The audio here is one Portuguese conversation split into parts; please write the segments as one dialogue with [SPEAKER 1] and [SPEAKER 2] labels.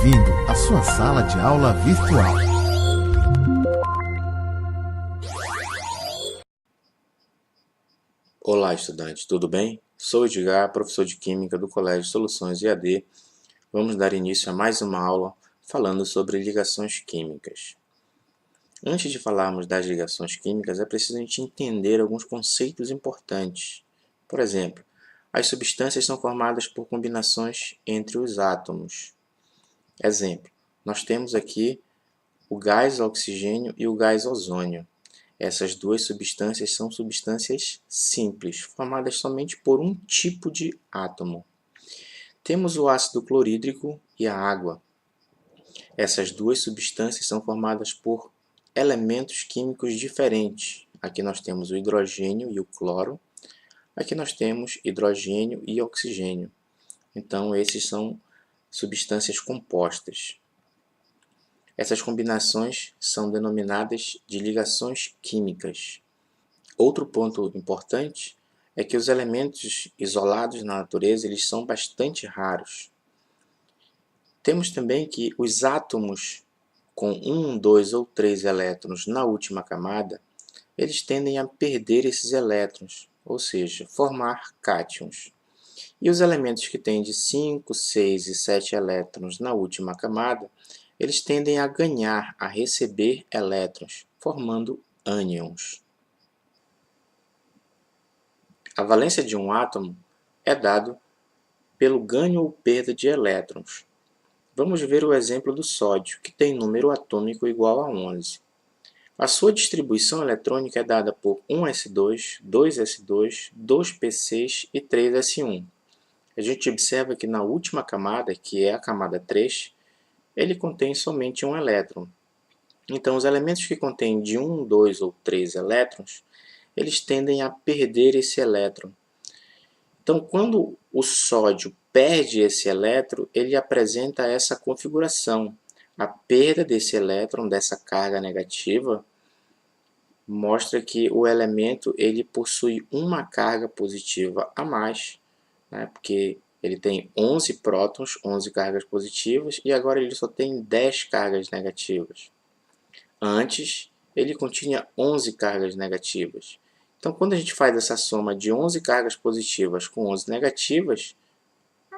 [SPEAKER 1] bem-vindo à sua sala de aula virtual.
[SPEAKER 2] Olá, estudantes, tudo bem? Sou Edgar, professor de Química do Colégio Soluções EAD. Vamos dar início a mais uma aula falando sobre ligações químicas. Antes de falarmos das ligações químicas, é preciso a gente entender alguns conceitos importantes. Por exemplo, as substâncias são formadas por combinações entre os átomos. Exemplo, nós temos aqui o gás oxigênio e o gás ozônio. Essas duas substâncias são substâncias simples, formadas somente por um tipo de átomo. Temos o ácido clorídrico e a água. Essas duas substâncias são formadas por elementos químicos diferentes. Aqui nós temos o hidrogênio e o cloro. Aqui nós temos hidrogênio e oxigênio. Então, esses são substâncias compostas. Essas combinações são denominadas de ligações químicas. Outro ponto importante é que os elementos isolados na natureza eles são bastante raros. Temos também que os átomos com 1, 2 ou 3 elétrons na última camada, eles tendem a perder esses elétrons, ou seja, formar cátions. E os elementos que têm de 5, 6 e 7 elétrons na última camada, eles tendem a ganhar, a receber elétrons, formando ânions. A valência de um átomo é dado pelo ganho ou perda de elétrons. Vamos ver o exemplo do sódio, que tem número atômico igual a 11. A sua distribuição eletrônica é dada por 1s2, 2s2, 2p6 e 3s1. A gente observa que na última camada, que é a camada 3, ele contém somente um elétron. Então, os elementos que contêm de 1, 2 ou 3 elétrons, eles tendem a perder esse elétron. Então, quando o sódio perde esse elétron, ele apresenta essa configuração. A perda desse elétron, dessa carga negativa, mostra que o elemento ele possui uma carga positiva a mais, né? Porque ele tem 11 prótons, 11 cargas positivas, e agora ele só tem 10 cargas negativas. Antes, ele continha 11 cargas negativas. Então, quando a gente faz essa soma de 11 cargas positivas com 11 negativas,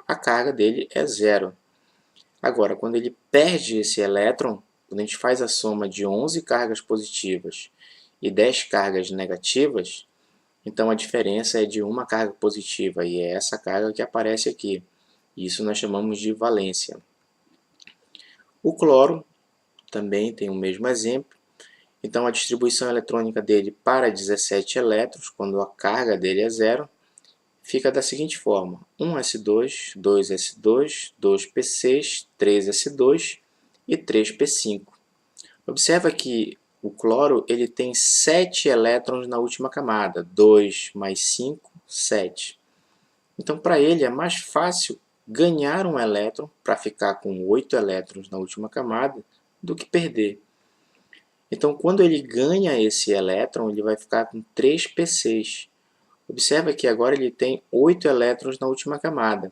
[SPEAKER 2] a carga dele é zero. Agora, quando ele perde esse elétron, quando a gente faz a soma de 11 cargas positivas e 10 cargas negativas, então a diferença é de uma carga positiva, e é essa carga que aparece aqui. Isso nós chamamos de valência. O cloro também tem o mesmo exemplo. Então, a distribuição eletrônica dele para 17 elétrons, quando a carga dele é zero, fica da seguinte forma: 1s2, 2s2, 2p6, 3s2 e 3p5. Observa que o cloro ele tem 7 elétrons na última camada, 2 mais 5, 7. Então, para ele é mais fácil ganhar um elétron, para ficar com 8 elétrons na última camada, do que perder. Então, quando ele ganha esse elétron, ele vai ficar com 3p6. Observa que agora ele tem 8 elétrons na última camada.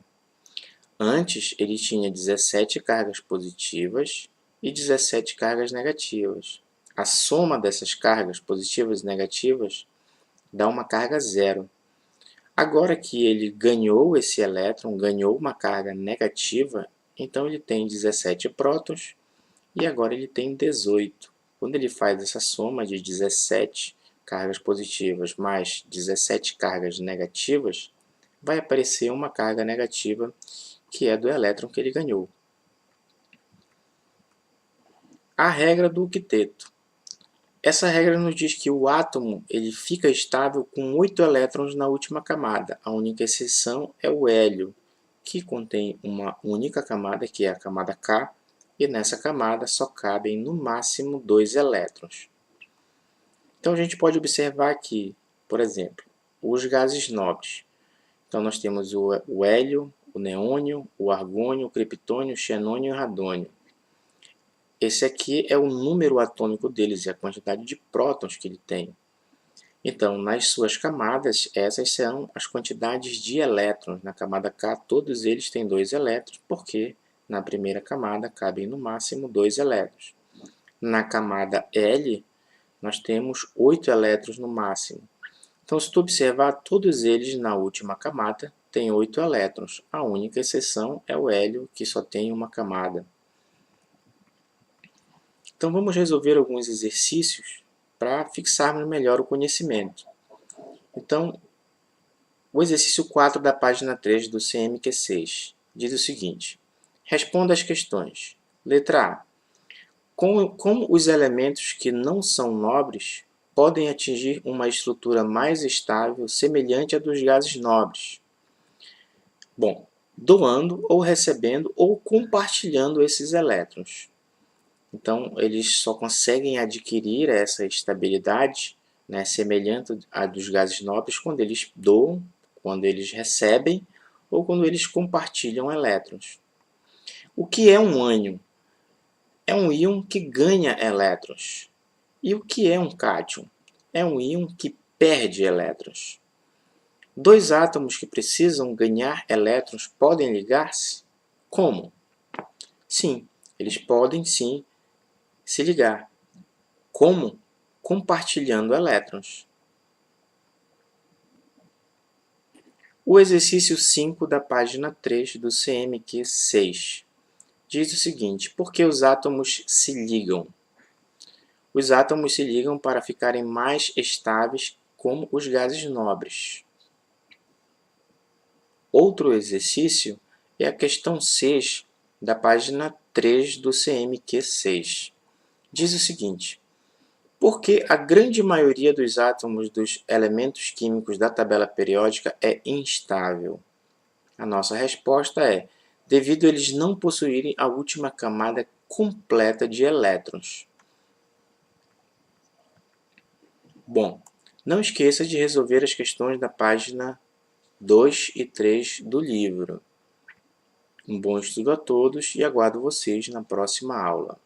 [SPEAKER 2] Antes, ele tinha 17 cargas positivas e 17 cargas negativas. A soma dessas cargas positivas e negativas dá uma carga zero. Agora que ele ganhou esse elétron, ganhou uma carga negativa, então ele tem 17 prótons e agora ele tem 18. Quando ele faz essa soma de 17 cargas positivas mais 17 cargas negativas, vai aparecer uma carga negativa que é do elétron que ele ganhou. A regra do octeto. Essa regra nos diz que o átomo ele fica estável com 8 elétrons na última camada. A única exceção é o hélio, que contém uma única camada, que é a camada K, e nessa camada só cabem no máximo 2 elétrons. Então a gente pode observar aqui, por exemplo, os gases nobres. Então nós temos o hélio, o neônio, o argônio, o criptônio, o xenônio e o radônio. Esse aqui é o número atômico deles e a quantidade de prótons que ele tem. Então, nas suas camadas, essas são as quantidades de elétrons. Na camada K, todos eles têm 2 elétrons, porque Na primeira camada cabem no máximo 2 elétrons. Na camada L, nós temos 8 elétrons no máximo. Então, se tu observar, todos eles na última camada têm 8 elétrons. A única exceção é o hélio, que só tem uma camada. Então, vamos resolver alguns exercícios para fixarmos melhor o conhecimento. Então, o exercício 4 da página 3 do CMQ6 diz o seguinte: responda as questões. Letra A. Como os elementos que não são nobres podem atingir uma estrutura mais estável semelhante à dos gases nobres? Bom, doando ou recebendo ou compartilhando esses elétrons. Então, eles só conseguem adquirir essa estabilidade, né, semelhante à dos gases nobres quando eles doam, quando eles recebem ou quando eles compartilham elétrons. O que é um ânion? É um íon que ganha elétrons. E o que é um cátion? É um íon que perde elétrons. Dois átomos que precisam ganhar elétrons podem ligar-se? Como? Sim, eles podem sim se ligar. Como? Compartilhando elétrons. O exercício 5 da página 3 do CMQ6 diz o seguinte: por que os átomos se ligam? Os átomos se ligam para ficarem mais estáveis como os gases nobres. Outro exercício é a questão 6 da página 3 do CMQ6. Diz o seguinte: por que a grande maioria dos átomos dos elementos químicos da tabela periódica é instável? A nossa resposta é: devido a eles não possuírem a última camada completa de elétrons. Bom, não esqueça de resolver as questões da página 2 e 3 do livro. Um bom estudo a todos e aguardo vocês na próxima aula.